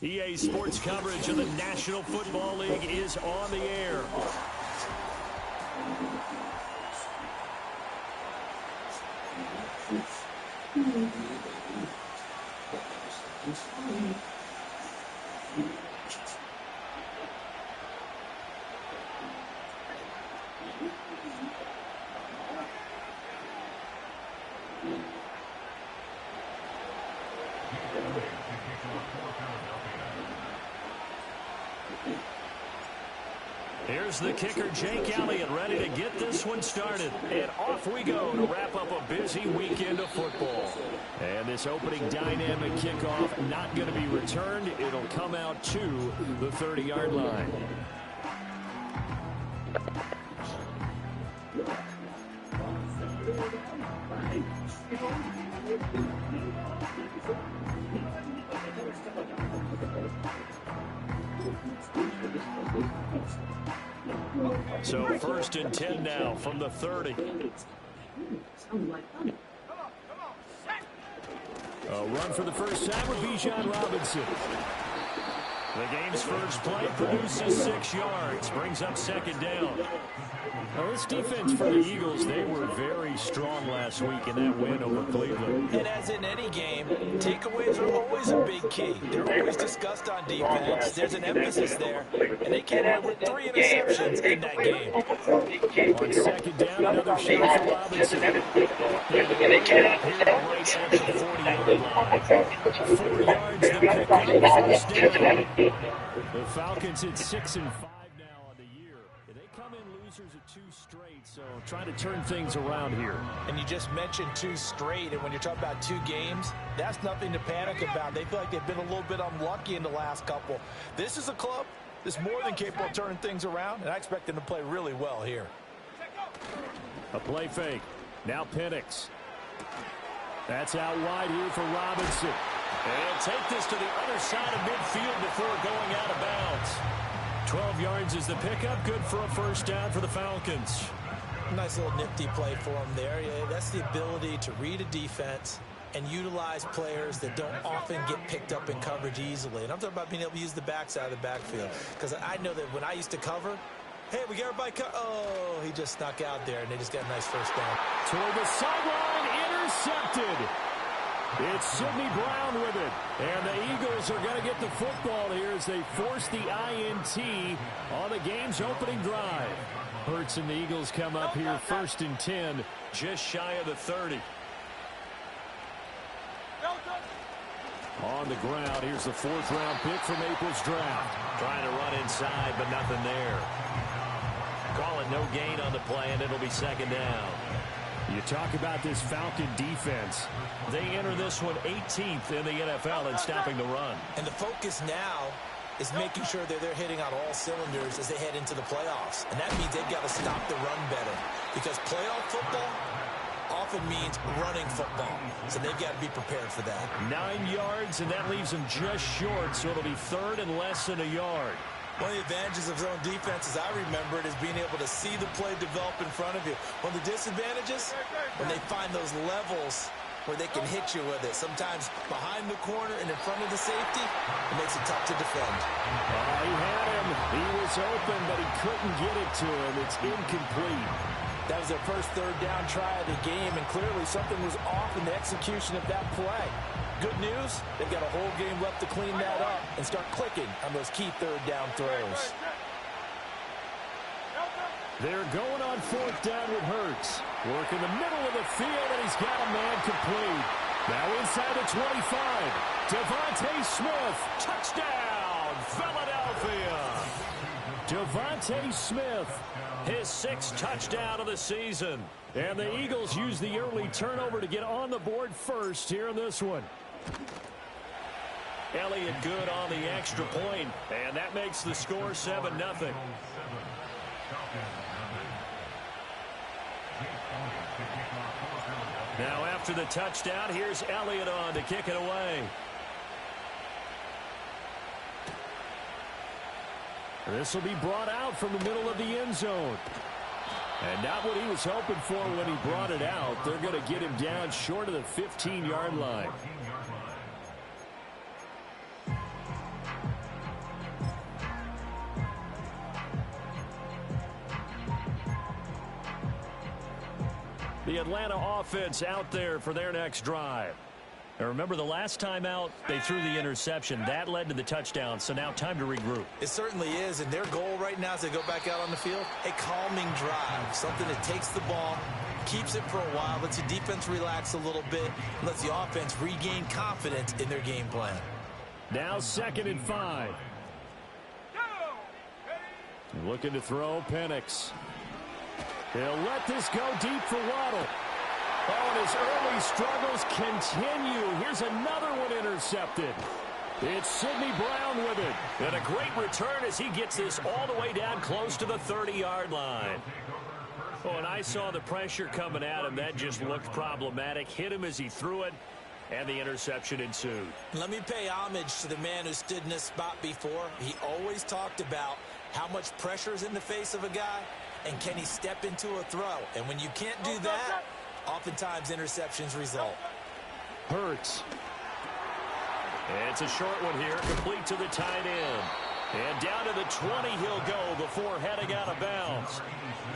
EA Sports coverage of the National Football League is on the air. Here's the kicker, Jake Elliott, ready to get this one started. And off we go to wrap up a busy weekend of football. And this opening dynamic kickoff not going to be returned. It'll come out to the 30-yard line. So 1st and 10 now from the 30. A run for the first time with Bijan Robinson. The game's first play produces 6 yards, brings up 2nd down. Now, this defense for the Eagles, they were very strong last week in that win over Cleveland. And as in any game, takeaways are always a big key. They're always discussed on defense. There's an emphasis there. And they came out with 3 interceptions in that game. On 2nd down, another shot for Robinson. And they came out here right at the 40-yard line. 4 yards to pick up first down. The Falcons at 6-5 now on the year. They come in losers of 2 straight, so trying to turn things around here. And you just mentioned 2 straight, and when you're talking about 2 games, that's nothing to panic about. They feel like they've been a little bit unlucky in the last couple. This is a club that's more than capable of turning things around, and I expect them to play really well here. A play fake. Now Penix. That's out wide here for Robinson. And take this to the other side of midfield before going out of bounds. 12 yards is the pickup. Good for a first down for the Falcons. Nice little nifty play for him there. Yeah, that's the ability to read a defense and utilize players that don't often get picked up in coverage easily. And I'm talking about being able to use the backside of the backfield. Because I know that when I used to cover, hey, we get everybody oh, he just snuck out there, and they just got a nice first down. Toward the sideline, intercepted. It's Sidney Brown with it. And the Eagles are going to get the football here as they force the INT on the game's opening drive. Hurts and the Eagles come up here 1st and 10, just shy of the 30. On the ground, here's the 4th-round pick from April's draft. Trying to run inside, but nothing there. Call it no gain on the play, and it'll be 2nd down. You talk about this Falcon defense. They enter this one 18th in the NFL in stopping the run. And the focus now is making sure that they're hitting on all cylinders as they head into the playoffs. And that means they've got to stop the run better. Because playoff football often means running football. So they've got to be prepared for that. 9 yards, and that leaves them just short. So it'll be 3rd and less than a yard. One of the advantages of zone defense, as I remember it, is being able to see the play develop in front of you. One of the disadvantages, when they find those levels where they can hit you with it. Sometimes behind the corner and in front of the safety, it makes it tough to defend. He had him. He was open, but he couldn't get it to him. It's incomplete. That was their first 3rd down try of the game, and clearly something was off in the execution of that play. Good news, they've got a whole game left to clean that up and start clicking on those key 3rd down throws. They're going on 4th down with Hurts. Work in the middle of the field, and he's got a man complete. Now inside the 25. Devontae Smith, touchdown, Philadelphia. Devontae Smith, his 6th touchdown of the season. And the Eagles use the early turnover to get on the board first here in this one. Elliott good on the extra point, and that makes the score 7-0. Now after the touchdown, here's Elliott on to kick it away. This will be brought out from the middle of the end zone. And not what he was hoping for when he brought it out. They're going to get him down short of the 15-yard line. The Atlanta offense out there for their next drive. Now remember, the last time out, they threw the interception. That led to the touchdown, so now time to regroup. It certainly is, and their goal right now as they go back out on the field, a calming drive, something that takes the ball, keeps it for a while, lets the defense relax a little bit, lets the offense regain confidence in their game plan. Now 2nd and 5. Looking to throw, Penix. He'll let this go deep for Waddle. Oh, and his early struggles continue. Here's another one intercepted. It's Sidney Brown with it. And a great return as he gets this all the way down close to the 30-yard line. Oh, and I saw the pressure coming at him. That just looked problematic. Hit him as he threw it, and the interception ensued. Let me pay homage to the man who stood in this spot before. He always talked about how much pressure is in the face of a guy, and can he step into a throw? And when you can't do that, oftentimes interceptions result. Hurts. It's a short one here, complete to the tight end. And down to the 20 he'll go before heading out of bounds.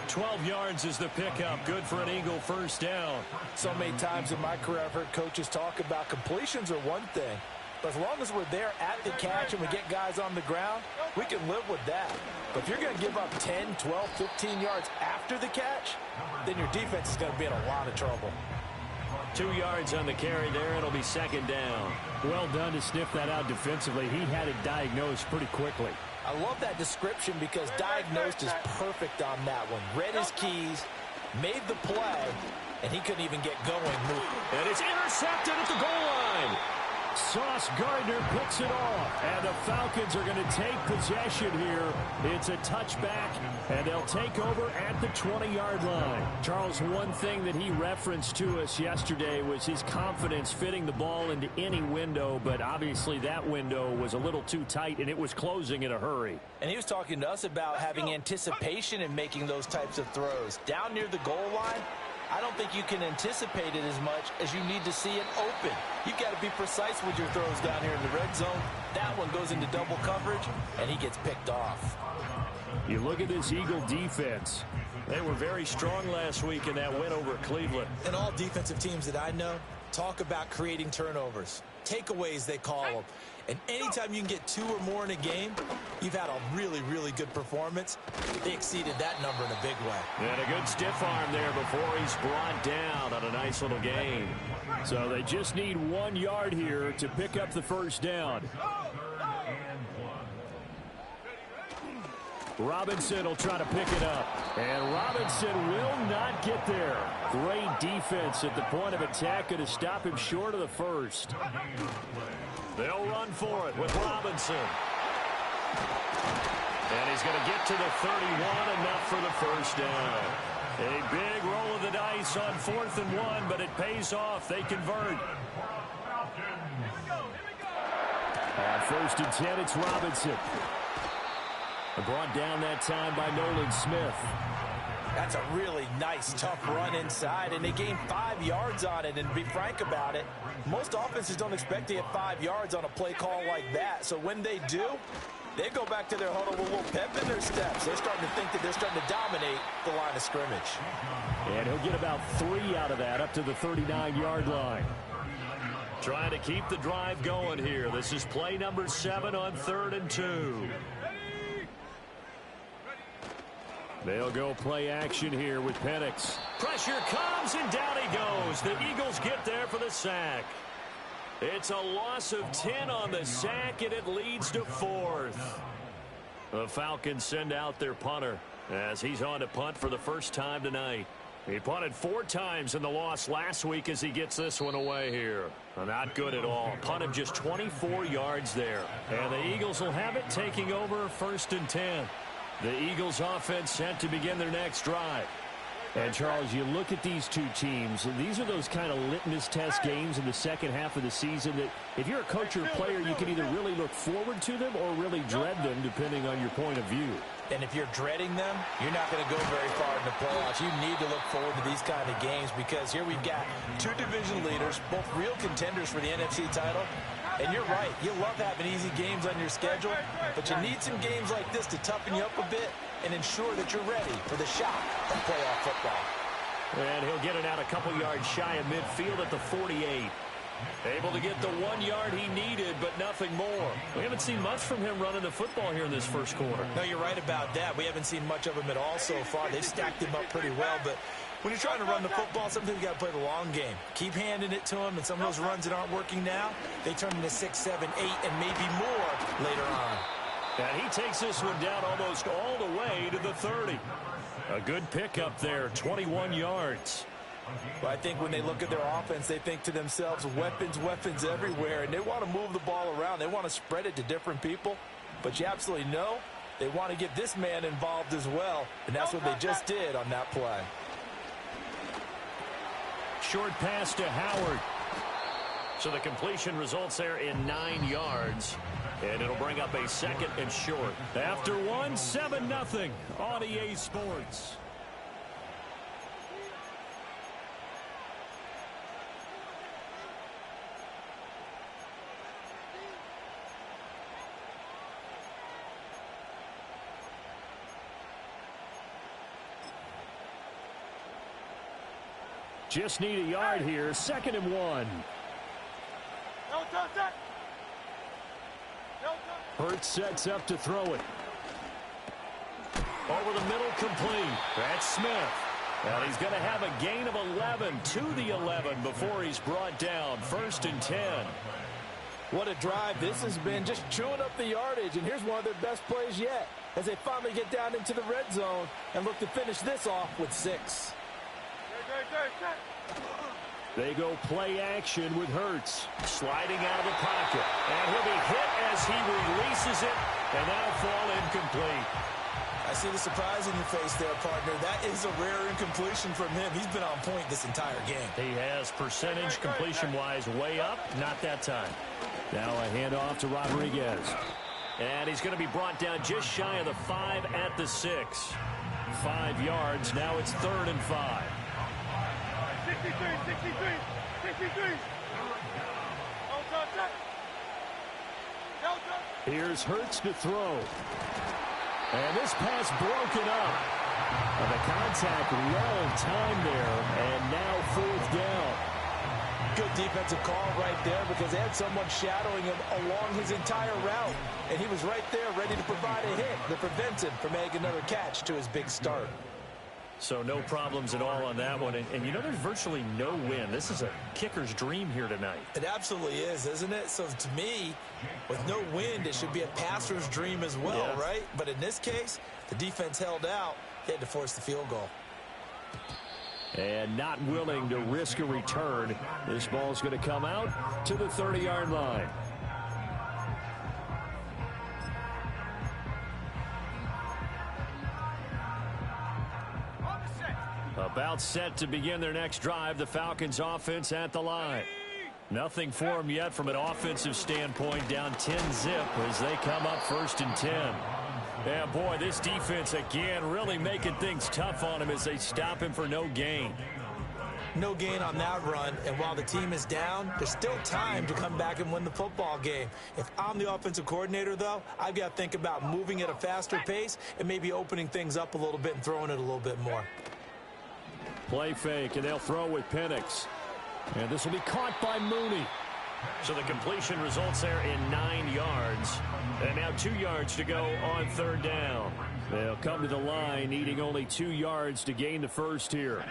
12 yards is the pickup. Good for an Eagle first down. So many times in my career I've heard coaches talk about completions are one thing, but as long as we're there at the catch and we get guys on the ground, we can live with that. But if you're going to give up 10, 12, 15 yards after the catch, then your defense is going to be in a lot of trouble. 2 yards on the carry there. It'll be 2nd down. Well done to sniff that out defensively. He had it diagnosed pretty quickly. I love that description because diagnosed is perfect on that one. Read his keys, made the play, and he couldn't even get going. And it's intercepted at the goal line. Sauce Gardner picks it off, and the Falcons are going to take possession here. It's a touchback, and they'll take over at the 20-yard line. Charles, one thing that he referenced to us yesterday was his confidence fitting the ball into any window, but obviously that window was a little too tight, and it was closing in a hurry. And he was talking to us about having anticipation in making those types of throws. Down near the goal line, I don't think you can anticipate it as much as you need to see it open. You've got to be precise with your throws down here in the red zone. That one goes into double coverage, and he gets picked off. You look at this Eagle defense. They were very strong last week in that win over Cleveland. And all defensive teams that I know talk about creating turnovers. Takeaways, they call them. And anytime you can get 2 or more in a game, you've had a really, really good performance. They exceeded that number in a big way. And a good stiff arm there before he's brought down on a nice little gain. So they just need 1 yard here to pick up the first down. Robinson will try to pick it up. And Robinson will not get there. Great defense at the point of attack. Going to stop him short of the first. They'll run for it with Robinson. And he's going to get to the 31, enough for the first down. A big roll of the dice on 4th and 1, but it pays off. They convert. On 1st and 10, it's Robinson. Brought down that time by Nolan Smith. That's a really nice, tough run inside, and they gained 5 yards on it. And to be frank about it, most offenses don't expect to get 5 yards on a play call like that. So when they do, they go back to their huddle with a little pep in their steps. They're starting to think that they're starting to dominate the line of scrimmage. And he'll get about 3 out of that up to the 39-yard line. Trying to keep the drive going here. This is play number 7 on 3rd and 2. They'll go play action here with Penix. Pressure comes, and down he goes. The Eagles get there for the sack. It's a loss of 10 on the sack, and it leads to 4th. The Falcons send out their punter as he's on to punt for the first time tonight. He punted 4 times in the loss last week as he gets this one away here. Not good at all. Punted just 24 yards there. And the Eagles will have it, taking over 1st and 10. The Eagles offense set to begin their next drive. And, Charles, you look at these two teams, and these are those kind of litmus test games in the second half of the season that if you're a coach or a player, you can either really look forward to them or really dread them, depending on your point of view. And if you're dreading them, you're not going to go very far in the playoffs. You need to look forward to these kind of games because here we've got two division leaders, both real contenders for the NFC title. And you're right, you love having easy games on your schedule, but you need some games like this to toughen you up a bit and ensure that you're ready for the shock of playoff football. And he'll get it out a couple yards shy of midfield at the 48. Able to get the 1 yard he needed, but nothing more. We haven't seen much from him running the football here in this first quarter. No, you're right about that. We haven't seen much of him at all so far. They've stacked him up pretty well, but when you're trying to run the football, sometimes you got to play the long game. Keep handing it to him, and some of those runs that aren't working now, they turn into 6, 7, 8, and maybe more later on. And he takes this one down almost all the way to the 30. A good pickup there, 21 yards. Well, I think when they look at their offense, they think to themselves, weapons, weapons everywhere, and they want to move the ball around. They want to spread it to different people, but you absolutely know they want to get this man involved as well, and that's what they just did on that play. Short pass to Howard. So the completion results there in 9 yards. And it'll bring up a second and short. After one, 7-0 on EA Sports. Just need a yard here. 2nd and 1. Hurts sets up to throw it. Over the middle, complete. That's Smith. And he's going to have a gain of 11 to the 11 before he's brought down. 1st and 10. What a drive this has been, just chewing up the yardage. And here's one of their best plays yet as they finally get down into the red zone and look to finish this off with 6. They go play action with Hurts. Sliding out of the pocket. And he'll be hit as he releases it. And that'll fall incomplete. I see the surprise in your face there, partner. That is a rare incompletion from him. He's been on point this entire game. He has percentage completion-wise way up. Not that time. Now a handoff to Rodriguez. And he's going to be brought down just shy of the 5 at the 6. 5 yards. Now it's 3rd and 5. 63. Here's Hurts to throw. And this pass broken up. And the contact long time there. And now 4th down. Good defensive call right there because they had someone shadowing him along his entire route. And he was right there ready to provide a hit that prevents him from making another catch to his big start. So no problems at all on that one. And you know, there's virtually no win. This is a kicker's dream here tonight. It absolutely is, isn't it? So to me, with no wind, it should be a passer's dream as well, right? But in this case, the defense held out. They had to force the field goal. And not willing to risk a return. This ball's going to come out to the 30-yard line. About set to begin their next drive. The Falcons offense at the line. Nothing for them yet from an offensive standpoint. Down 10-zip as they come up 1st and 10. Yeah, boy, this defense again really making things tough on him as they stop him for no gain. No gain on that run, and while the team is down, there's still time to come back and win the football game. If I'm the offensive coordinator, though, I've got to think about moving at a faster pace and maybe opening things up a little bit and throwing it a little bit more. Play fake, and they'll throw with Penix. And this will be caught by Mooney. So the completion results there in 9 yards. And now 2 yards to go on 3rd down. They'll come to the line, needing only 2 yards to gain the first here.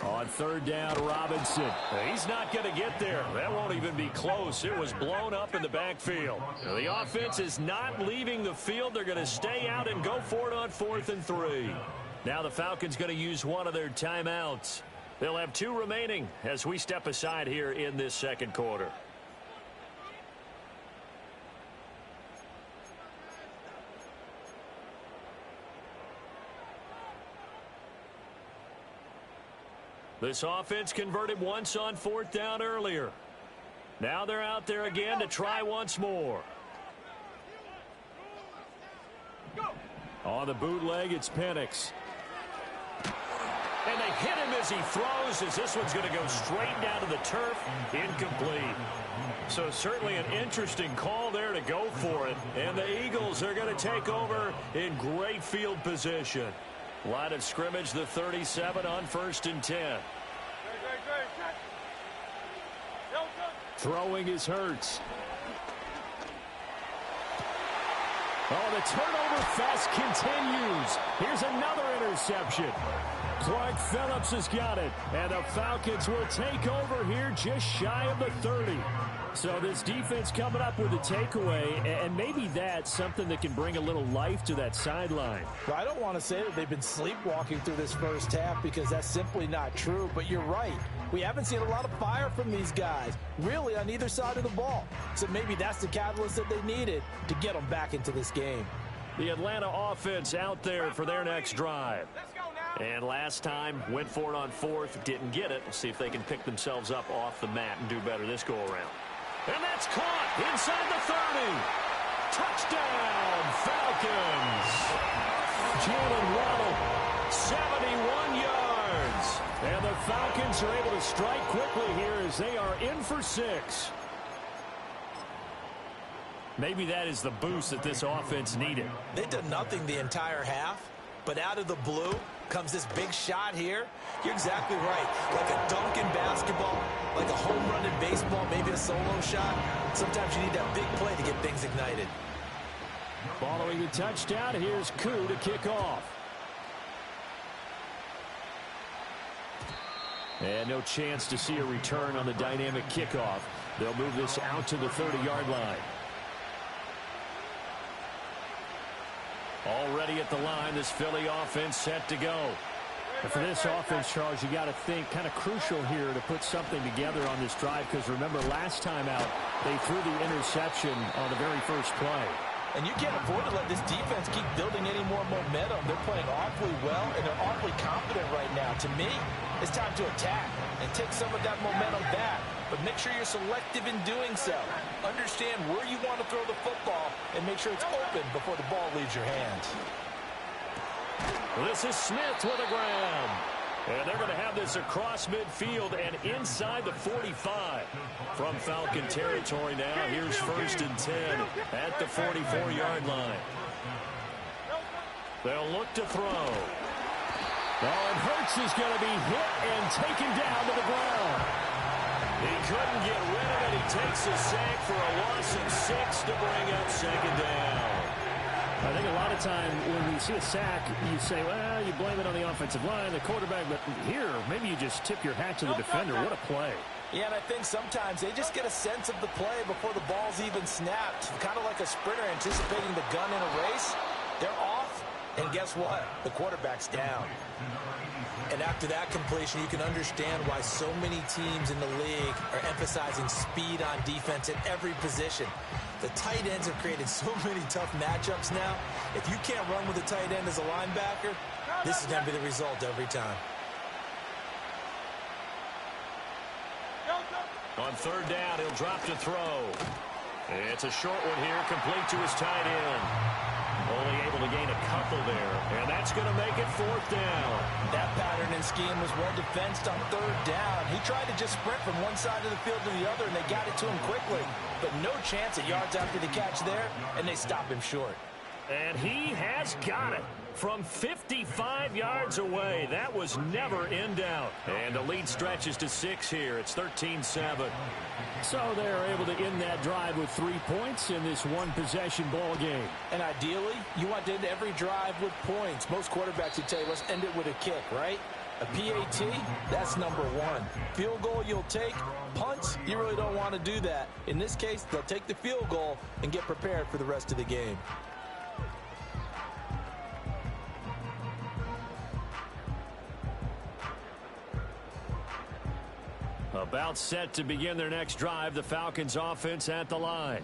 On 3rd down, Robinson. He's not going to get there. That won't even be close. It was blown up in the backfield. The offense is not leaving the field. They're going to stay out and go for it on 4th and 3. Now the Falcons going to use one of their timeouts. They'll have 2 remaining as we step aside here in this 2nd quarter. This offense converted once on 4th down earlier. Now they're out there again to try once more. On the bootleg, it's Penix. And they hit him as he throws, as this one's going to go straight down to the turf. Incomplete. So certainly an interesting call there to go for it. And the Eagles are going to take over in great field position. Line of scrimmage, the 37 on 1st and 10. Throwing is Hurts. Oh, the turnover fest continues. Here's another interception. Clark Phillips has got it. And the Falcons will take over here just shy of the 30. So this defense coming up with a takeaway, and maybe that's something that can bring a little life to that sideline. Well, I don't want to say that they've been sleepwalking through this first half because that's simply not true, but you're right. We haven't seen a lot of fire from these guys, really, on either side of the ball. So maybe that's the catalyst that they needed to get them back into this game. The Atlanta offense out there for their next drive. And last time, went for it on 4th, didn't get it. We'll see if they can pick themselves up off the mat and do better this go-around. And that's caught inside the 30. Touchdown, Falcons. Jalen Waddle, 71 yards. And the Falcons are able to strike quickly here as they are in for 6. Maybe that is the boost that this offense needed. They did nothing the entire half, but out of the blue comes this big shot here. You're exactly right. Like a dunk in basketball, like a home run in baseball, maybe a solo shot. Sometimes you need that big play to get things ignited. Following the touchdown, here's Koo to kick off. And no chance to see a return on the dynamic kickoff. They'll move this out to the 30-yard line. Already at the line, this Philly offense set to go. And for this offense, Charles, you got to think kind of crucial here to put something together on this drive, because remember, last time out, they threw the interception on the very first play. And you can't afford to let this defense keep building any more momentum. They're playing awfully well, and they're awfully confident right now. To me, it's time to attack and take some of that momentum back. But make sure you're selective in doing so. Understand where you want to throw the football and make sure it's open before the ball leaves your hands. This is Smith with a grab. And they're going to have this across midfield and inside the 45. From Falcon territory now, here's 1st and 10 at the 44-yard line. They'll look to throw. Oh, and Hurts is going to be hit and taken down to the ground. He couldn't get rid of it. He takes a sack for a loss of 6 to bring up 2nd down. I think a lot of time when we see a sack, you say, well, you blame it on the offensive line, the quarterback. But here, maybe you just tip your hat to the defender. What a play. Yeah, and I think sometimes they just get a sense of the play before the ball's even snapped. Kind of like a sprinter anticipating the gun in a race. They're off, and guess what? The quarterback's down. And after that completion, you can understand why so many teams in the league are emphasizing speed on defense at every position. The tight ends have created so many tough matchups now. If you can't run with a tight end as a linebacker, this is going to be the result every time. On 3rd down, he'll drop to throw. It's a short one here, complete to his tight end. Only able to gain a couple there, and that's going to make it 4th down. That pattern and scheme was well defensed on 3rd down. He tried to just sprint from one side of the field to the other, and they got it to him quickly. But no chance at yards after the catch there, and they stop him short. And he has got it from 55 yards away. That was never in doubt. And the lead stretches to 6 here. It's 13-7. So they're able to end that drive with 3 points in this one-possession ball game. And ideally, you want to end every drive with points. Most quarterbacks would tell you, let's end it with a kick, right? A PAT, that's number 1. Field goal you'll take. Punts, you really don't want to do that. In this case, they'll take the field goal and get prepared for the rest of the game. About set to begin their next drive, the Falcons offense at the line.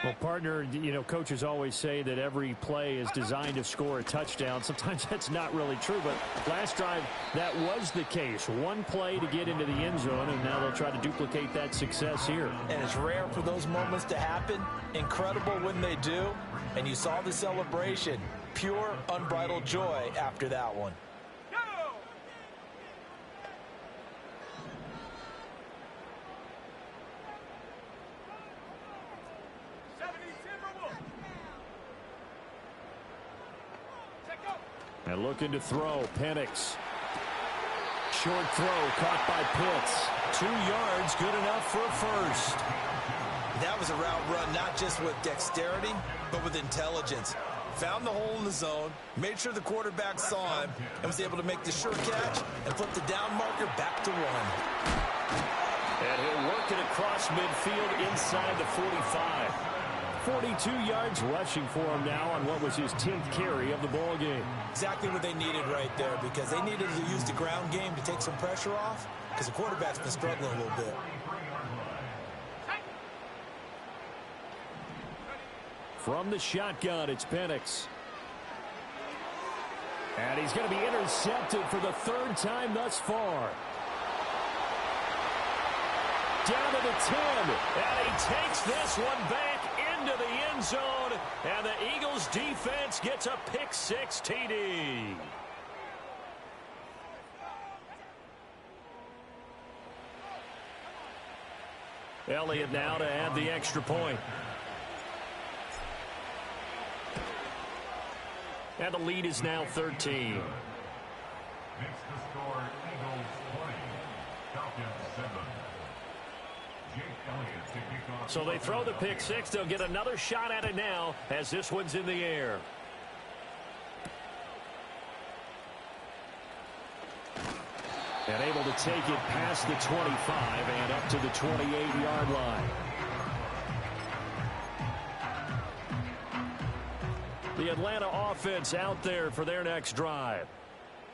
Well, partner, coaches always say that every play is designed to score a touchdown. Sometimes that's not really true, but last drive, that was the case. One play to get into the end zone, and now they'll try to duplicate that success here. And it's rare for those moments to happen. Incredible when they do. And you saw the celebration. Pure, unbridled joy after that one. And looking to throw, Penix. Short throw caught by Pitts. 2 yards, good enough for a first. That was a route run, not just with dexterity, but with intelligence. Found the hole in the zone, made sure the quarterback saw him, and was able to make the sure catch and flip the down marker back to 1. And he'll work it across midfield inside the 45. 42 yards rushing for him now on what was his 10th carry of the ball game. Exactly what they needed right there, because they needed to use the ground game to take some pressure off, because the quarterback's been struggling a little bit. From the shotgun, it's Penix. And he's going to be intercepted for the 3rd time thus far. Down to the 10. And he takes this one back into the end zone. And the Eagles defense gets a pick-6 TD. Elliott now to add the extra point. And the lead is now 13. Next to score, Eagles 20, Falcons 7. Jake Elliott to kick off. So they throw the pick-6. They'll get another shot at it now as this one's in the air. And able to take it past the 25 and up to the 28-yard line. The Atlanta offense out there for their next drive.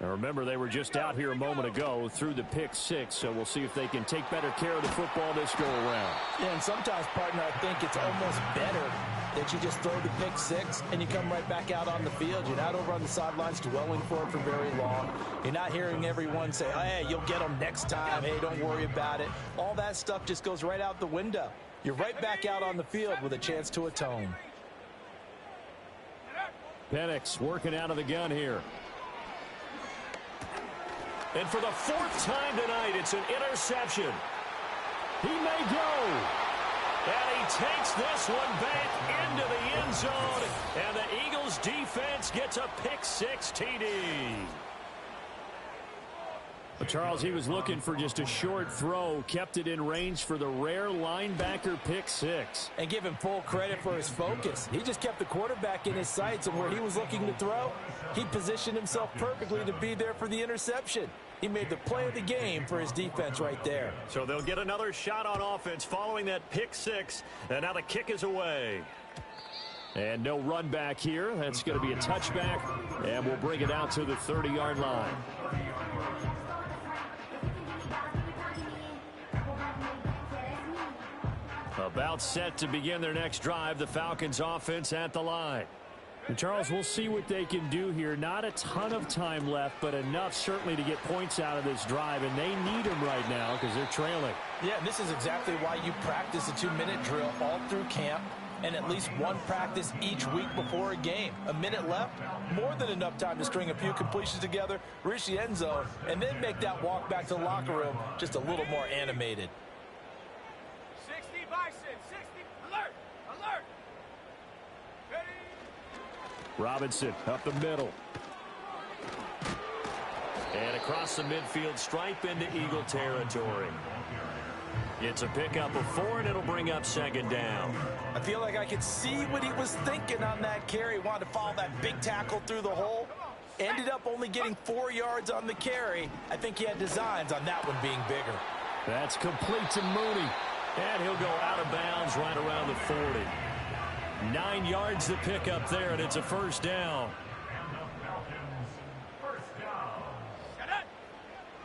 Now remember, they were just out here a moment ago through the pick-6, so we'll see if they can take better care of the football this go-around. Yeah, and sometimes, partner, I think it's almost better that you just throw the pick-6 and you come right back out on the field. You're not over on the sidelines dwelling for it for very long. You're not hearing everyone say, hey, you'll get them next time. Hey, don't worry about it. All that stuff just goes right out the window. You're right back out on the field with a chance to atone. Penix working out of the gun here. And for the 4th time tonight, it's an interception. He may go. And he takes this one back into the end zone. And the Eagles defense gets a pick-6 TD. But Charles, he was looking for just a short throw, kept it in range for the rare linebacker pick-6. And give him full credit for his focus. He just kept the quarterback in his sights, and where he was looking to throw, he positioned himself perfectly to be there for the interception. He made the play of the game for his defense right there. So they'll get another shot on offense following that pick-6, and now the kick is away. And no run back here. That's going to be a touchback, and we'll bring it out to the 30-yard line. About set to begin their next drive, the Falcons offense at the line. And Charles, we'll see what they can do here. Not a ton of time left, but enough certainly to get points out of this drive, and they need them right now because they're trailing. Yeah, and this is exactly why you practice a 2-minute drill all through camp and at least one practice each week before a game. A minute left, more than enough time to string a few completions together, reach the end zone, and then make that walk back to the locker room just a little more animated. 60 Bison, 60, alert, alert. Ready? Robinson up the middle. And across the midfield stripe into Eagle territory. It's a pickup of 4, and it'll bring up 2nd down. I feel like I could see what he was thinking on that carry. Wanted to follow that big tackle through the hole. Ended up only getting 4 yards on the carry. I think he had designs on that one being bigger. That's complete to Mooney. And he'll go out of bounds right around the 40. 9 yards to pick up there, and it's a 1st down. And the Falcons, 1st down. Shut up.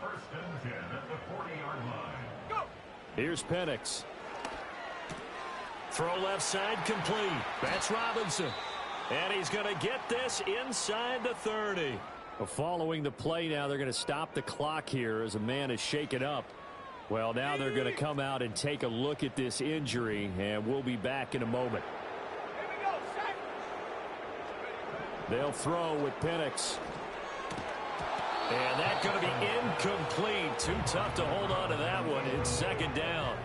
1st and 10 at the 40-yard line. Go. Here's Penix. Throw left side complete. That's Robinson. And he's going to get this inside the 30. Well, following the play now, they're going to stop the clock here as a man is shaken up. Well, now they're going to come out and take a look at this injury, and we'll be back in a moment. They'll throw with Penix. And that's going to be incomplete. Too tough to hold on to that one. It's second down.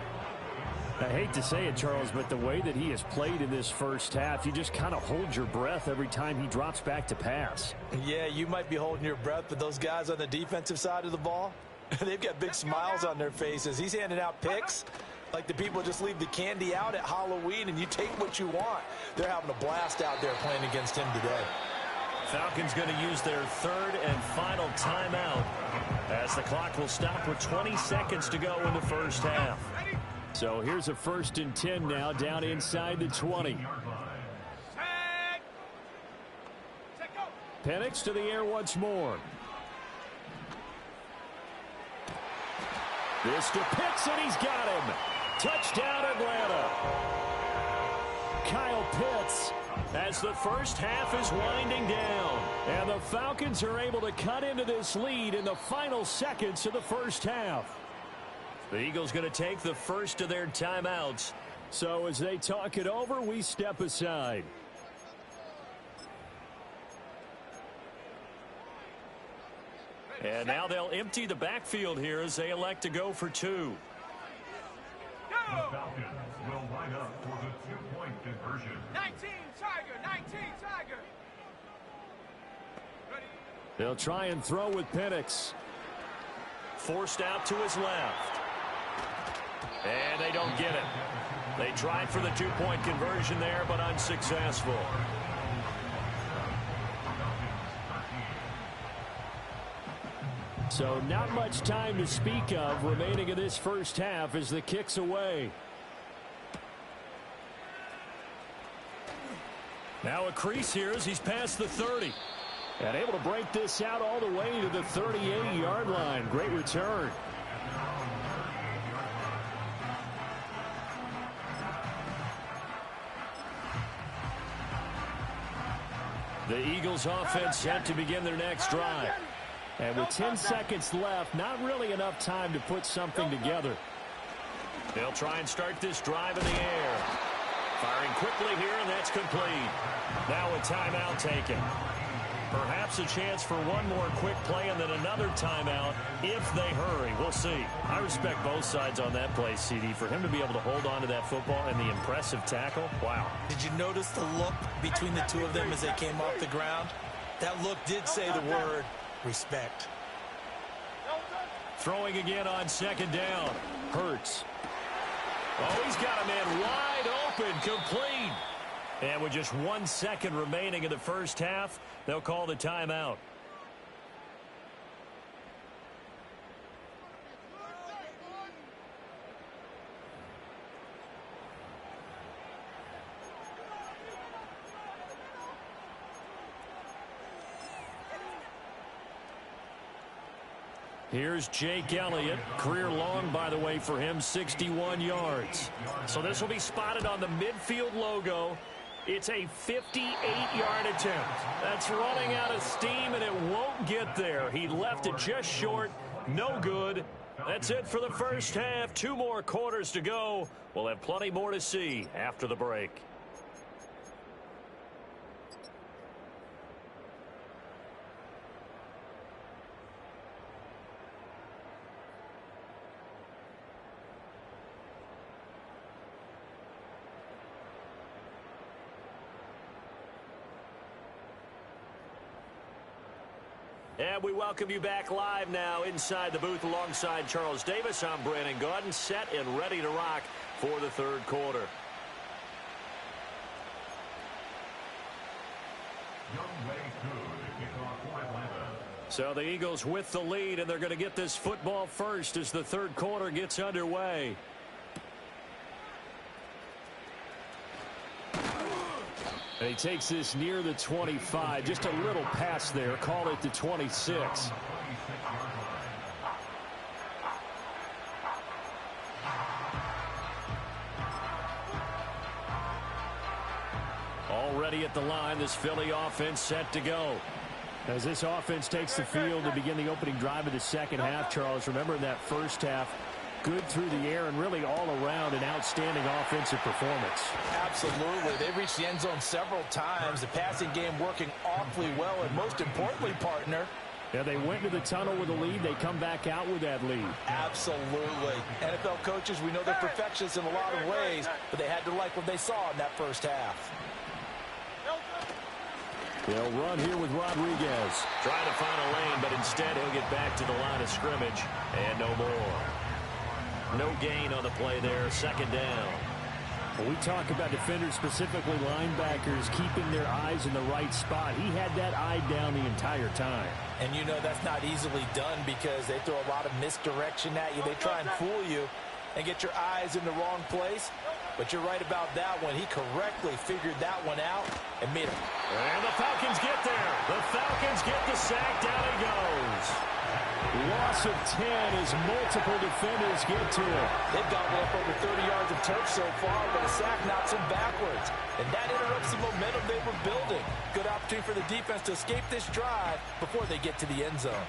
I hate to say it, Charles, but the way that he has played in this first half, you just kind of hold your breath every time he drops back to pass. Yeah, you might be holding your breath, but those guys on the defensive side of the ball, they've got big smiles on their faces. He's handing out picks like the people just leave the candy out at Halloween, and you take what you want. They're having a blast out there playing against him today. Falcons going to use their third and final timeout as the clock will stop with 20 seconds to go in the first half. So here's a 1st and 10 now down inside the 20. Penix to the air once more. This to Pitts, and he's got him. Touchdown, Atlanta. Kyle Pitts as the first half is winding down. And the Falcons are able to cut into this lead in the final seconds of the first half. The Eagles going to take the first of their timeouts. So as they talk it over, we step aside. And now they'll empty the backfield here as they elect to go for 2. The Falcons will line up for the 2-point conversion. 19 Tiger, 19 Tiger. Ready. They'll try and throw with Penix. Forced out to his left. And they don't get it. They tried for the 2-point conversion there, but unsuccessful. So not much time to speak of remaining in this first half as the kick's away. Now a crease here as he's past the 30. And able to break this out all the way to the 38-yard line. Great return. The Eagles offense set to begin their next drive. And with 10 seconds left, not really enough time to put something together. They'll try and start this drive in the air. Firing quickly here, and that's complete. Now a timeout taken. Perhaps a chance for one more quick play and then another timeout if they hurry. We'll see. I respect both sides on that play, CD. For him to be able to hold on to that football and the impressive tackle, wow. Did you notice the look between the two of them as they came off the ground? That look did say the word respect. Throwing again on second down. Hurts. Oh, he's got a man wide open, complete. And with just 1 second remaining in the first half, they'll call the timeout. Here's Jake Elliott. Career long, by the way, for him, 61 yards. So this will be spotted on the midfield logo. It's a 58-yard attempt. That's running out of steam, and it won't get there. He left it just short. No good. That's it for the first half. 2 more quarters to go. We'll have plenty more to see after the break. And we welcome you back live now inside the booth alongside Charles Davis. I'm Brandon Gaudin, set and ready to rock for the third quarter. So the Eagles with the lead, and they're going to get this football first as the third quarter gets underway. And he takes this near the 25. Just a little pass there. Call it the 26. ready at the line. This Philly offense set to go. As this offense takes the field to begin the opening drive of the second half, Charles, remember in that first half, good through the air and really all around an outstanding offensive performance. Absolutely. They reached the end zone several times. The passing game working awfully well, and most importantly, partner, yeah, they went to the tunnel with a lead. They come back out with that lead. Absolutely. NFL coaches, we know they're perfectionists in a lot of ways, but they had to like what they saw in that first half. They'll run here with Rodriguez. Trying to find a lane, but instead he'll get back to the line of scrimmage, and no more. No gain on the play there, second down. When we talk about defenders, specifically linebackers, keeping their eyes in the right spot, he had that eye down the entire time. And you know that's not easily done because they throw a lot of misdirection at you. They try and fool you and get your eyes in the wrong place. But you're right about that one. He correctly figured that one out and made it. And the Falcons get there. The Falcons get the sack. Down he goes. Loss of 10 as multiple defenders get to it. They've gobbled up over 30 yards of turf so far, but a sack knocks them backwards. And that interrupts the momentum they were building. Good opportunity for the defense to escape this drive before they get to the end zone.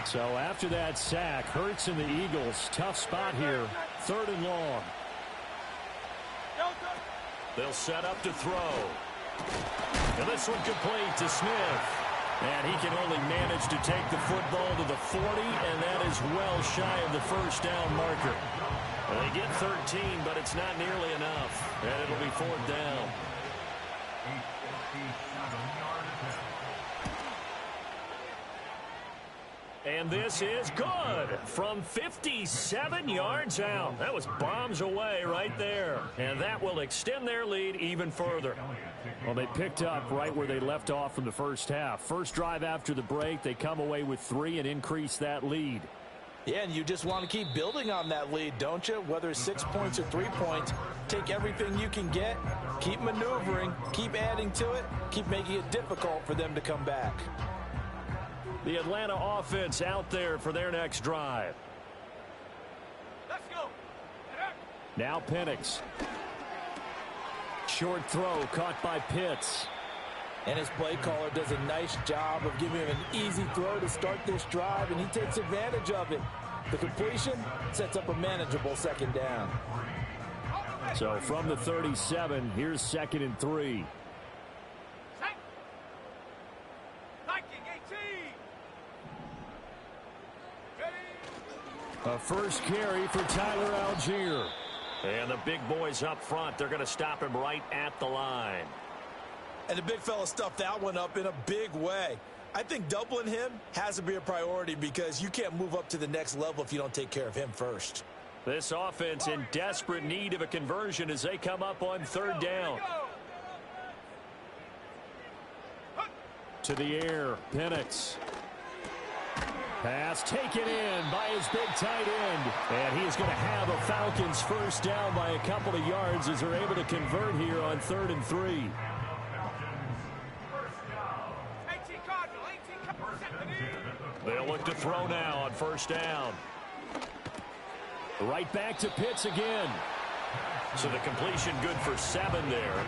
So after that sack, Hurts and the Eagles, tough spot here, 3rd and long. They'll set up to throw. And this one complete to Smith. And he can only manage to take the football to the 40, and that is well shy of the first down marker. Well, they get 13, but it's not nearly enough. And it'll be 4th down. And this is good from 57 yards out. That was bombs away right there. And that will extend their lead even further. Well, they picked up right where they left off from the first half. First drive after the break, they come away with 3 and increase that lead. Yeah, and you just want to keep building on that lead, don't you? Whether it's 6 points or 3 points, take everything you can get, keep maneuvering, keep adding to it, keep making it difficult for them to come back. The Atlanta offense out there for their next drive. Let's go. Now Penix. Short throw caught by Pitts. And his play caller does a nice job of giving him an easy throw to start this drive, and he takes advantage of it. The completion sets up a manageable second down. So from the 37, here's 2nd and 3. A first carry for Tyler Algier. And the big boys up front, they're going to stop him right at the line. And the big fella stuffed that one up in a big way. I think doubling him has to be a priority because you can't move up to the next level if you don't take care of him first. This offense in desperate need of a conversion as they come up on 3rd down. To the air, Penix. Pass taken in by his big tight end. And he is going to have a Falcons first down by a couple of yards as they're able to convert here on 3rd and 3. They'll look to throw now on 1st down. Right back to Pitts again. So the completion good for 7 there.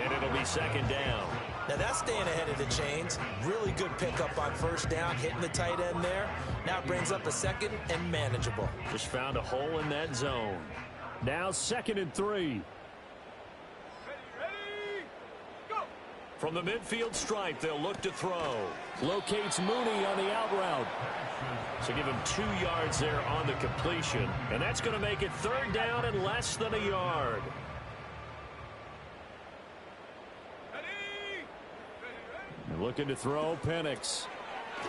And it'll be 2nd down. Now that's staying ahead of the chains. Really good pickup on 1st down, hitting the tight end there. Now it brings up a 2nd and manageable. Just found a hole in that zone. Now 2nd and 3. From the midfield stripe, they'll look to throw. Locates Mooney on the out route. So give him 2 yards there on the completion. And that's going to make it 3rd down and less than a yard. They're looking to throw Penix.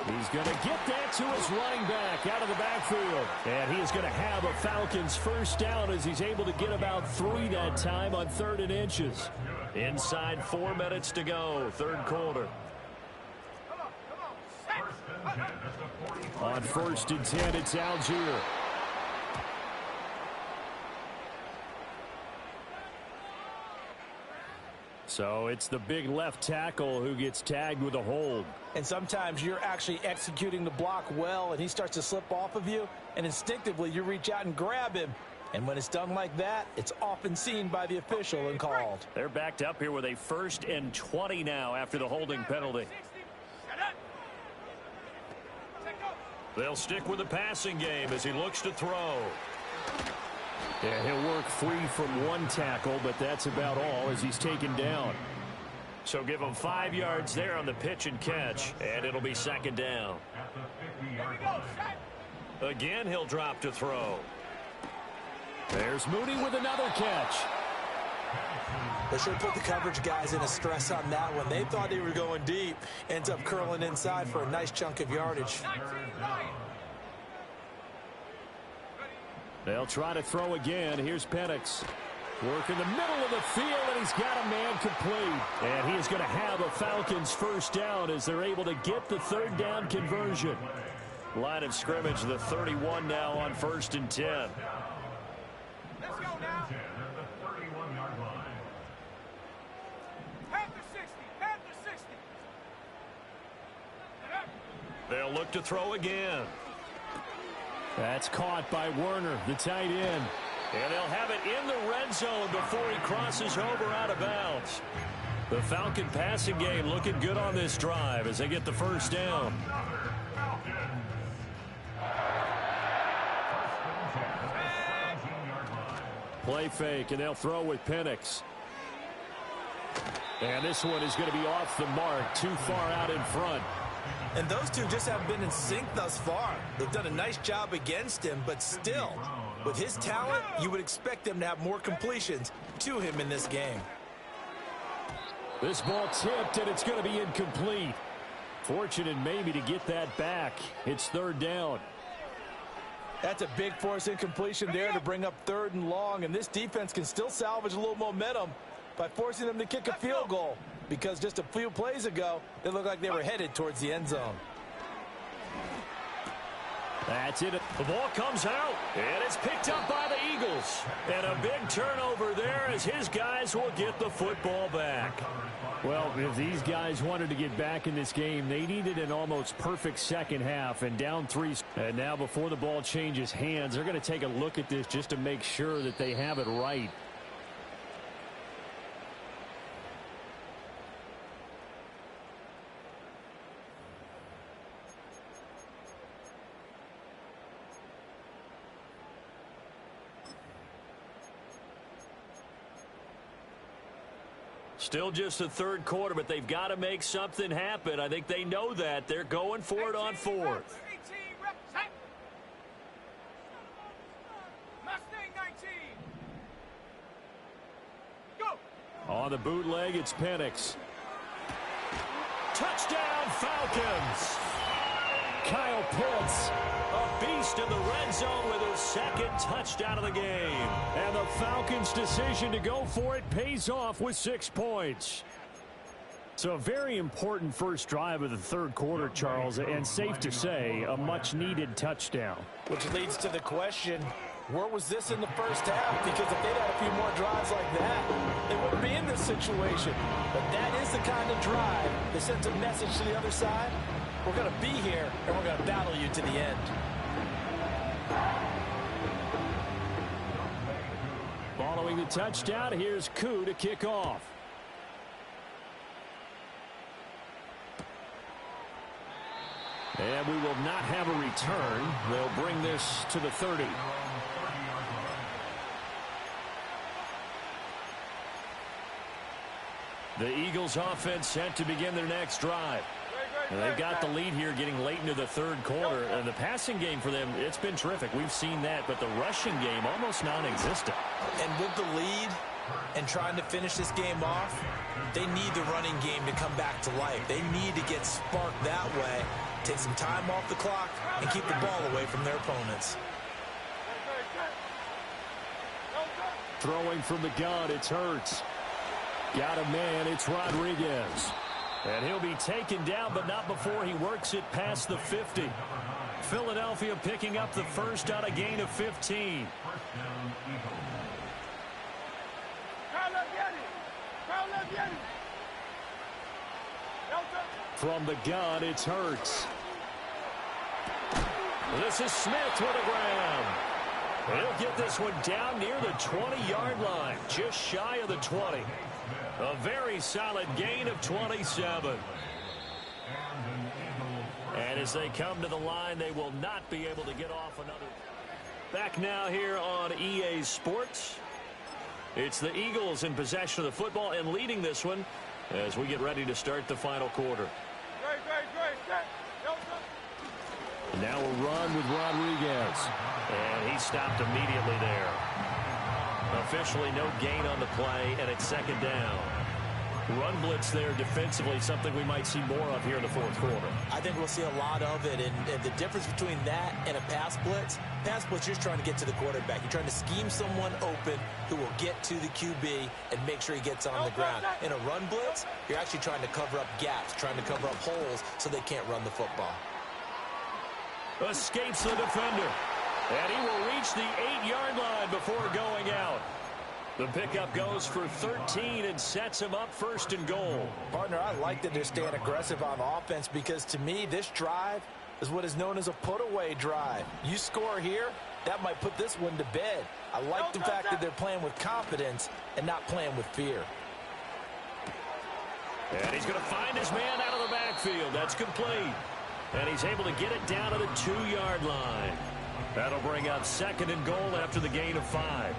He's going to get that to his running back out of the backfield. And he is going to have a Falcons first down as he's able to get about 3 that time on 3rd and inches. Inside 4 minutes to go, 3rd quarter. On 1st and 10, it's Algier. So it's the big left tackle who gets tagged with a hold. And sometimes you're actually executing the block well, and he starts to slip off of you, and instinctively you reach out and grab him. And when it's done like that, it's often seen by the official and called. They're backed up here with a 1st and 20 now after the holding penalty. They'll stick with the passing game as he looks to throw. Yeah, he'll work free from one tackle, but that's about all as he's taken down. So give him 5 yards there on the pitch and catch, and it'll be 2nd down. Again, he'll drop to throw. There's Mooney with another catch. They should put the coverage guys in a stress on that one. They thought they were going deep. Ends up curling inside for a nice chunk of yardage. They'll try to throw again. Here's Penix. Work in the middle of the field, and he's got a man complete. And he is going to have a Falcons 1st down as they're able to get the 3rd down conversion. Line of scrimmage, the 31 now on 1st and 10. Let's go now. Panther 60. Panther 60. They'll look to throw again. That's caught by Werner, the tight end. And they'll have it in the red zone before he crosses over out of bounds. The Falcon passing game looking good on this drive as they get the 1st down. Play fake, and they'll throw with Penix. And this one is going to be off the mark, too far out in front. And those two just haven't been in sync thus far. They've done a nice job against him, but still, with his talent, you would expect them to have more completions to him in this game. This ball tipped, and it's going to be incomplete. Fortunate maybe to get that back. It's 3rd down. That's a big force incompletion there to bring up 3rd and long, and this defense can still salvage a little momentum by forcing them to kick a field goal, because just a few plays ago, they looked like they were headed towards the end zone. That's it. The ball comes out, and it's picked up by the Eagles. And a big turnover there as his guys will get the football back. Well, if these guys wanted to get back in this game, they needed an almost perfect second half and down 3. And now before the ball changes hands, they're going to take a look at this just to make sure that they have it right. Still just the 3rd quarter, but they've got to make something happen. I think they know that. They're going for it on 4th. Mustang 19. Go. On the bootleg, it's Penix. Touchdown, Falcons! Kyle Pitts. A beast in the red zone with his 2nd touchdown of the game. And the Falcons' decision to go for it pays off with 6 points. So a very important first drive of the 3rd quarter, Charles, and safe to say, a much-needed touchdown. Which leads to the question, where was this in the first half? Because if they'd had a few more drives like that, they wouldn't be in this situation. But that is the kind of drive that sends a message to the other side. We're going to be here, and we're going to battle you to the end. Following the touchdown, here's Koo to kick off. And we will not have a return. They'll bring this to the 30. The Eagles offense set to begin their next drive. And they've got the lead here getting late into the 3rd quarter. And the passing game for them, it's been terrific. We've seen that, but the rushing game almost non-existent. And with the lead and trying to finish this game off, they need the running game to come back to life. They need to get sparked that way, take some time off the clock, and keep the ball away from their opponents. Throwing from the gun, it's Hurts. Got a man, it's Rodriguez. And he'll be taken down, but not before he works it past the 50. Philadelphia picking up the 1st on a gain of 15. From the gun, it's Hurts. This is Smith with a grab. He'll get this one down near the 20-yard line, just shy of the 20. A very solid gain of 27. And as they come to the line, they will not be able to get off another. Back now here on EA Sports. It's the Eagles in possession of the football and leading this one as we get ready to start the final quarter. Now a run with Rodriguez. And he stopped immediately there. Officially no gain on the play, and it's second down. Run blitz there defensively, something we might see more of here in the fourth quarter. I think we'll see a lot of it, and the difference between that and a pass blitz, you're just trying to get to the quarterback. You're trying to scheme someone open who will get to the QB and make sure he gets on the ground. In a run blitz, you're actually trying to cover up gaps, trying to cover up holes so they can't run the football. Escapes the defender, and he will reach the 8-yard line before going out. The pickup goes for 13 and sets him up first and goal. Partner, I like that they're staying aggressive on offense because, to me, this drive is what is known as a put-away drive. You score here, that might put this one to bed. I like the fact that they're playing with confidence and not playing with fear. And he's going to find his man out of the backfield. That's complete. And he's able to get it down to the 2-yard line. That'll bring up second and goal after the gain of 5.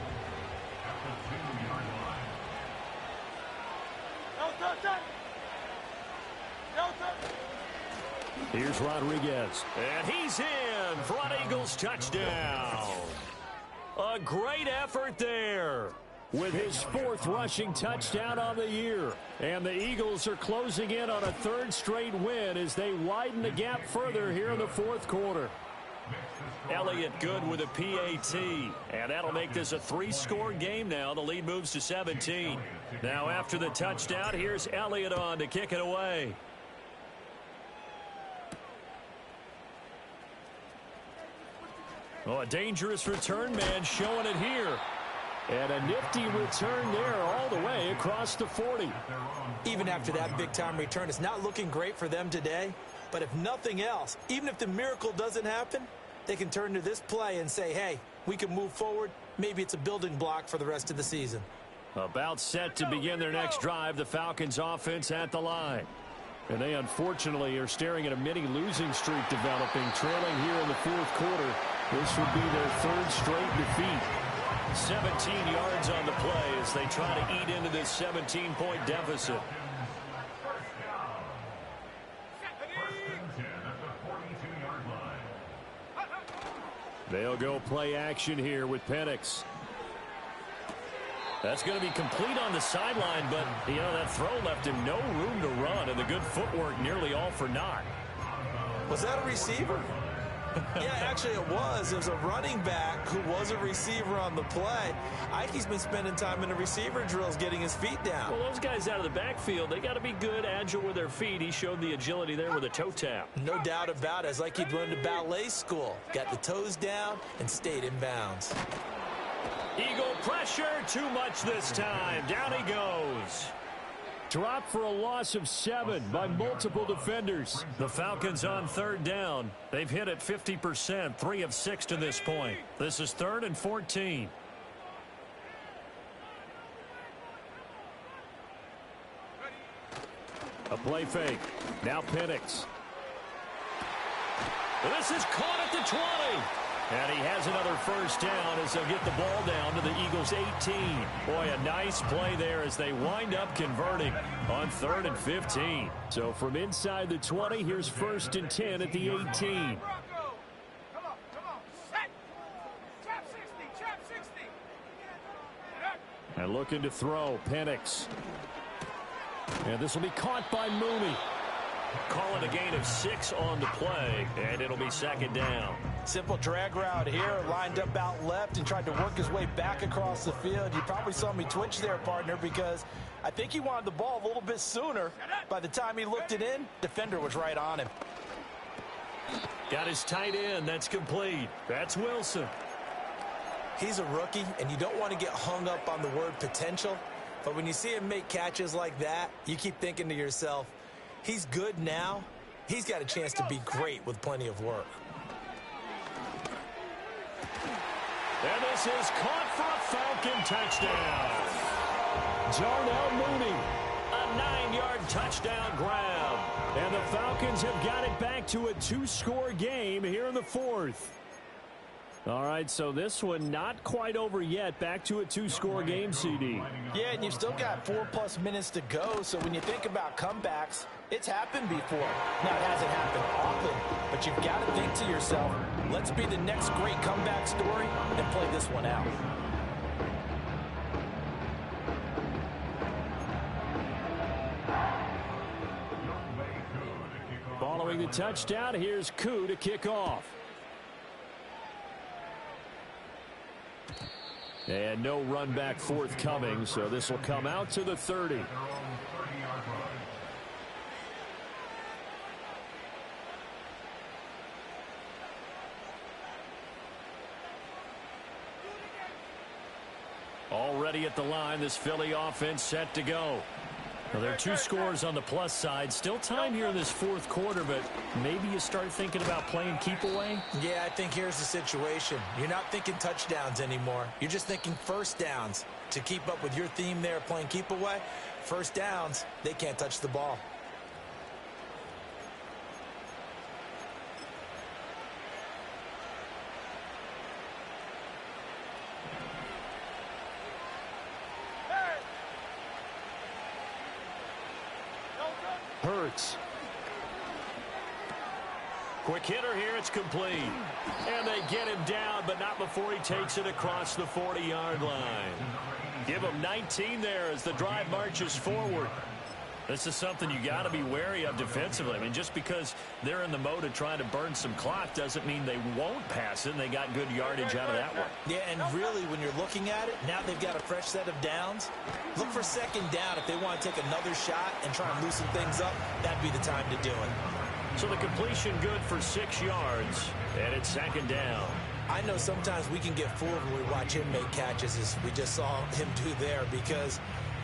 Here's Rodriguez. And he's in for an Eagles touchdown. A great effort there. With his 4th rushing touchdown on the year. And the Eagles are closing in on a 3rd straight win as they widen the gap further here in the fourth quarter. Elliott good with a PAT. And that'll make this a 3-score game now. The lead moves to 17. Now after the touchdown, here's Elliott on to kick it away. Oh, a dangerous return man showing it here. And a nifty return there all the way across the 40. Even after that big-time return, it's not looking great for them today. But if nothing else, even if the miracle doesn't happen, they can turn to this play and say, hey, we can move forward. Maybe it's a building block for the rest of the season. About set to begin their next drive, the Falcons offense at the line. And they unfortunately are staring at a mini losing streak developing, trailing here in the fourth quarter. This would be their 3rd straight defeat. 17 yards on the play as they try to eat into this 17-point deficit. They'll go play action here with Penix. That's going to be complete on the sideline, but, that throw left him no room to run, and the good footwork nearly all for naught. Was that a receiver? Yeah, actually it was. It was a running back who was a receiver on the play. Ike's been spending time in the receiver drills getting his feet down. Well, those guys out of the backfield, they got to be good, agile with their feet. He showed the agility there with a toe tap. No doubt about it. It's like he'd learned to ballet school. Got the toes down and stayed in bounds. Eagle pressure, too much this time. Down he goes. Dropped for a loss of 7 by multiple defenders. The Falcons on 3rd down. They've hit it 50%, 3 of 6 to this point. This is 3rd and 14. A play fake. Now Penix. This is caught at the 20. And he has another first down as they'll get the ball down to the Eagles' 18. Boy, a nice play there as they wind up converting on 3rd and 15. So from inside the 20, here's 1st and 10 at the 18. Come on. Set. Trap 60. Trap 60. And looking to throw, Penix. And this will be caught by Mooney. Calling a gain of 6 on the play, and it'll be 2nd down. Simple drag route here, lined up out left and tried to work his way back across the field. You probably saw me twitch there, partner, because I think he wanted the ball a little bit sooner. By the time he looked it in, defender was right on him. Got his tight end. That's complete. That's Wilson. He's a rookie, and you don't want to get hung up on the word potential. But when you see him make catches like that, you keep thinking to yourself, he's good now. He's got a chance to be great with plenty of work. And this is caught for a Falcon touchdown. Darnell Mooney. A 9-yard touchdown grab. And the Falcons have got it back to a 2-score game here in the fourth. All right, so this one not quite over yet. Back to a 2-score game, CD. Yeah, and you've still got 4+ minutes to go, so when you think about comebacks, it's happened before. Now, it hasn't happened often, but you've got to think to yourself, let's be the next great comeback story and play this one out. Following the touchdown, here's Koo to kick off. And no run back forthcoming, so this will come out to the 30. Already at the line, this Philly offense set to go. Well, there are 2 scores on the plus side. Still time here in this fourth quarter, but maybe you start thinking about playing keep away? Yeah, I think here's the situation. You're not thinking touchdowns anymore. You're just thinking first downs. To keep up with your theme there, playing keep away, first downs, they can't touch the ball. Hurts. Quick hitter here, it's complete. And they get him down, but not before he takes it across the 40-yard line. Give him 19 there as the drive marches forward. This is something you got to be wary of defensively. I mean, just because they're in the mode of trying to burn some clock doesn't mean they won't pass it, and they got good yardage out of that one. Yeah, and really, when you're looking at it, now they've got a fresh set of downs. Look for second down if they want to take another shot and try and loosen things up. That'd be the time to do it. So the completion good for 6 yards, and it's second down. I know sometimes we can get fooled when we watch him make catches, as we just saw him do there, because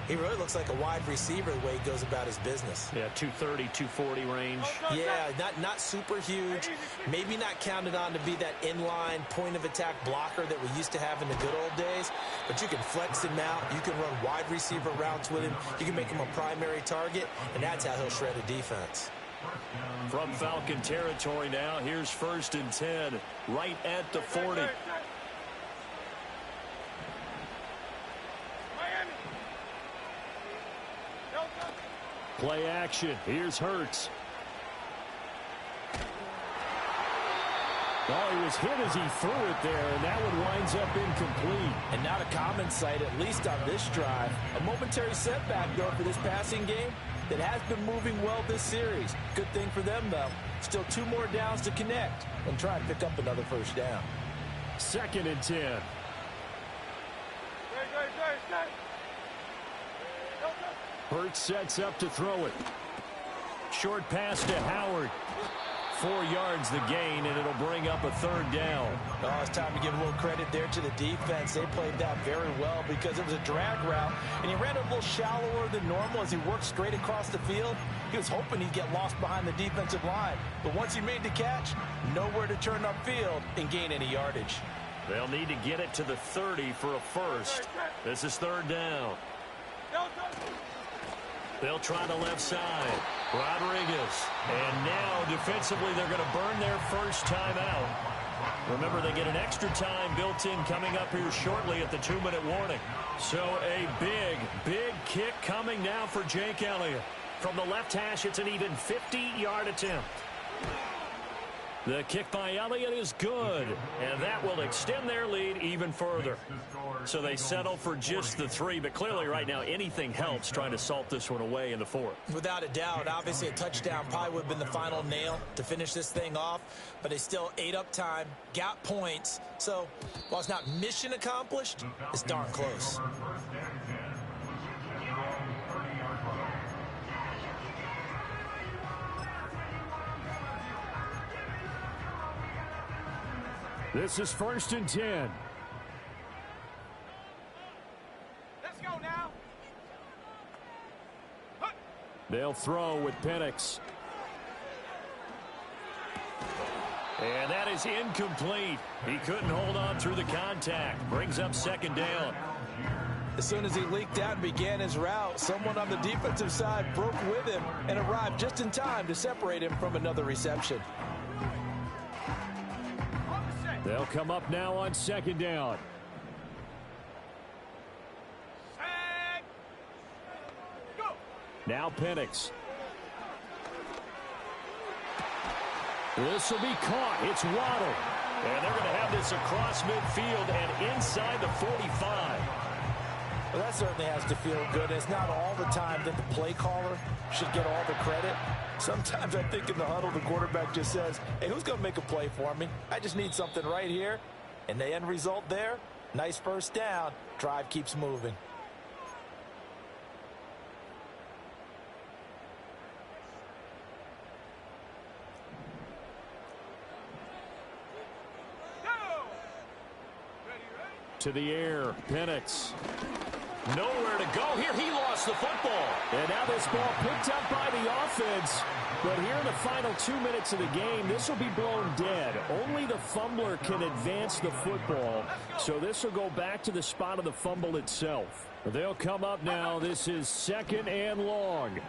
he really looks like a wide receiver the way he goes about his business. Yeah, 230, 240 range. Yeah, not super huge. Maybe not counted on to be that inline point-of-attack blocker that we used to have in the good old days. But you can flex him out. You can run wide receiver routes with him. You can make him a primary target, and that's how he'll shred a defense. From Falcon territory now, here's 1st and 10, right at the 40. Play action. Here's Hurts. Oh, he was hit as he threw it there, and that one winds up incomplete. And not a common sight, at least on this drive. A momentary setback, though, for this passing game that has been moving well this series. Good thing for them, though. Still 2 more downs to connect and try and pick up another first down. 2nd and 10. Hurts sets up to throw it. Short pass to Howard. 4 yards the gain, and it'll bring up a 3rd down. Oh, it's time to give a little credit there to the defense. They played that very well because it was a drag route, and he ran a little shallower than normal as he worked straight across the field. He was hoping he'd get lost behind the defensive line. But once he made the catch, nowhere to turn upfield and gain any yardage. They'll need to get it to the 30 for a first. This is 3rd down. They'll try the left side. Rodriguez. And now, defensively, they're going to burn their first time out. Remember, they get an extra time built in coming up here shortly at the 2-minute warning. So a big, big kick coming now for Jake Elliott. From the left hash, it's an even 50-yard attempt. The kick by Elliott is good, and that will extend their lead even further. So they settle for just the 3, but clearly right now anything helps trying to salt this one away in the 4th. Without a doubt, obviously a touchdown probably would have been the final nail to finish this thing off, but they still ate up time, got points. So while it's not mission accomplished, it's darn close. This is 1st and 10. Let's go now. They'll throw with Penix. And that is incomplete. He couldn't hold on through the contact. Brings up second down. As soon as he leaked out and began his route, someone on the defensive side broke with him and arrived just in time to separate him from another reception. They'll come up now on second down. Now Penix. This will be caught. It's Waddle. And they're going to have this across midfield and inside the 45. Well, that certainly has to feel good. It's not all the time that the play caller should get all the credit. Sometimes I think in the huddle, the quarterback just says, hey, who's going to make a play for me? I just need something right here. And the end result there, nice first down. Drive keeps moving. To the air, Penix. Nowhere to go here. He lost the football. And now this ball picked up by the offense. But here in the final 2 minutes of the game, this will be blown dead. Only the fumbler can advance the football. So this will go back to the spot of the fumble itself. They'll come up now. This is second and long.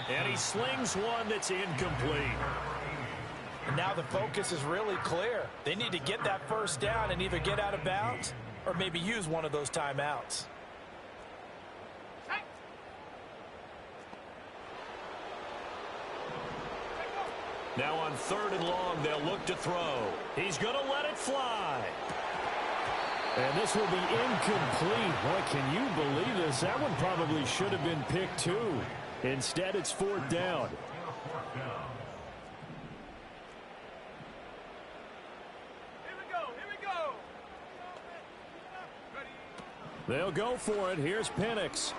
And he slings one that's incomplete. And now the focus is really clear. They need to get that first down and either get out of bounds or maybe use one of those timeouts. Now on third and long, they'll look to throw. He's going to let it fly. And this will be incomplete. Boy, can you believe this? That one probably should have been picked too. Instead, it's fourth down. They'll go for it. Here's Penix.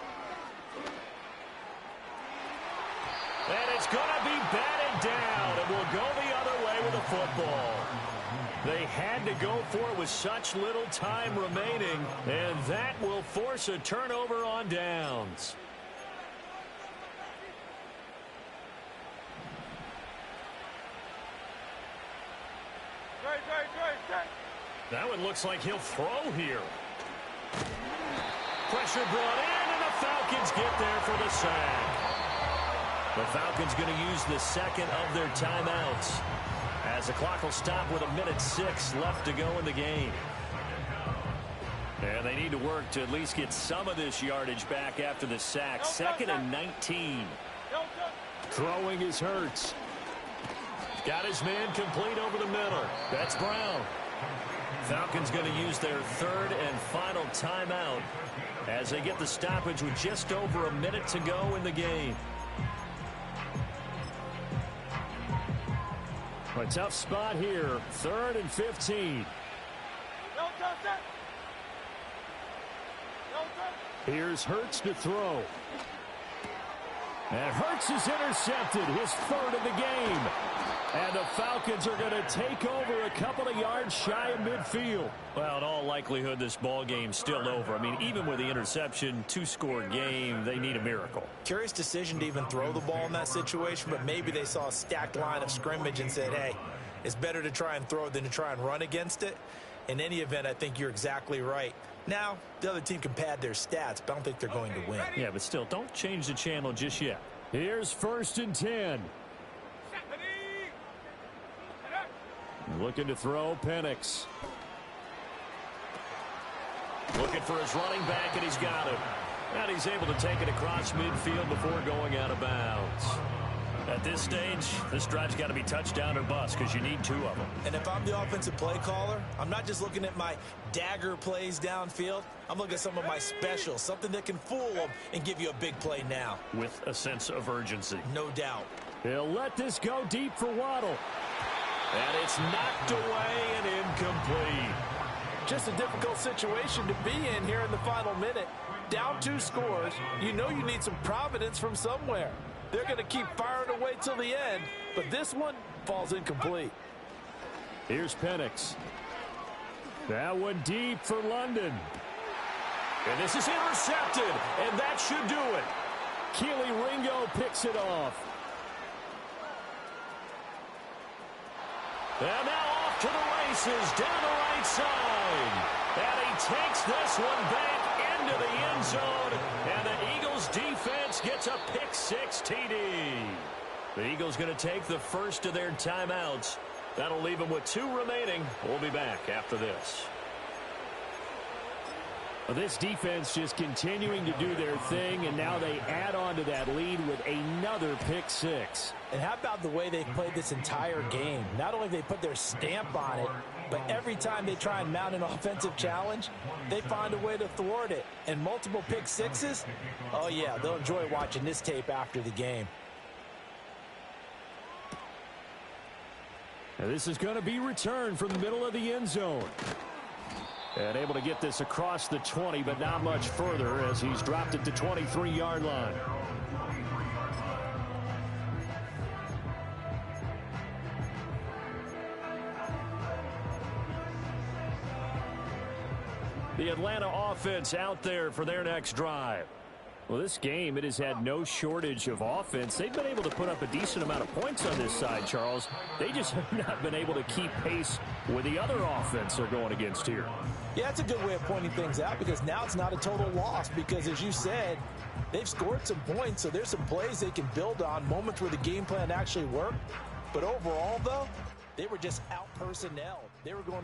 And it's going to be batted down. And will go the other way with the football. They had to go for it with such little time remaining. And that will force a turnover on downs. That one looks like he'll throw here. Pressure brought in, and the Falcons get there for the sack. The Falcons going to use the second of their timeouts, as the clock will stop with 1:06 left to go in the game. And they need to work to at least get some of this yardage back after the sack. Second and 19. Throwing is Hurts. Got his man complete over the middle. That's Brown. Falcons going to use their third and final timeout as they get the stoppage with just over a minute to go in the game. A tough spot here. 3rd and 15. Here's Hurts to throw. And Hurts is intercepted, his 3rd of the game. And the Falcons are going to take over a couple of yards shy of midfield. Well, in all likelihood, this ball game's still over. I mean, even with the interception, 2-score game, they need a miracle. Curious decision to even throw the ball in that situation, but maybe they saw a stacked line of scrimmage and said, hey, it's better to try and throw than to try and run against it. In any event, I think you're exactly right. Now, the other team can pad their stats, but I don't think they're going to win. Yeah, but still, don't change the channel just yet. Here's 1st and 10. Looking to throw, Penix. Looking for his running back, and he's got it. And he's able to take it across midfield before going out of bounds. At this stage, this drive's got to be touchdown or bust because you need 2 of them. And if I'm the offensive play caller, I'm not just looking at my dagger plays downfield. I'm looking at some of my specials, something that can fool them and give you a big play now. With a sense of urgency. No doubt. He'll let this go deep for Waddle. And it's knocked away and incomplete. Just a difficult situation to be in here in the final minute. Down 2 scores. You know you need some providence from somewhere. They're going to keep firing away till the end, but this one falls incomplete. Here's Penix. That one deep for London. And this is intercepted, and that should do it. Keely Ringo picks it off. And now off to the races down the right side. And he takes this one back into the end zone. And the Eagles defense gets a pick-6 TD. The Eagles going to take the first of their timeouts. That'll leave them with 2 remaining. We'll be back after this. Well, this defense just continuing to do their thing, and now they add on to that lead with another pick-6. And how about the way they played this entire game? Not only they put their stamp on it, but every time they try and mount an offensive challenge, they find a way to thwart it. And multiple pick-6s? Oh, yeah, they'll enjoy watching this tape after the game. And this is going to be returned from the middle of the end zone. And able to get this across the 20, but not much further as he's dropped it to 23-yard line. The Atlanta offense out there for their next drive. Well, this game, it has had no shortage of offense. They've been able to put up a decent amount of points on this side, Charles. They just have not been able to keep pace with the other offense they're going against here. Yeah, that's a good way of pointing things out because now it's not a total loss because, as you said, they've scored some points, so there's some plays they can build on, moments where the game plan actually worked. But overall, though, they were just out-personnelled. They were going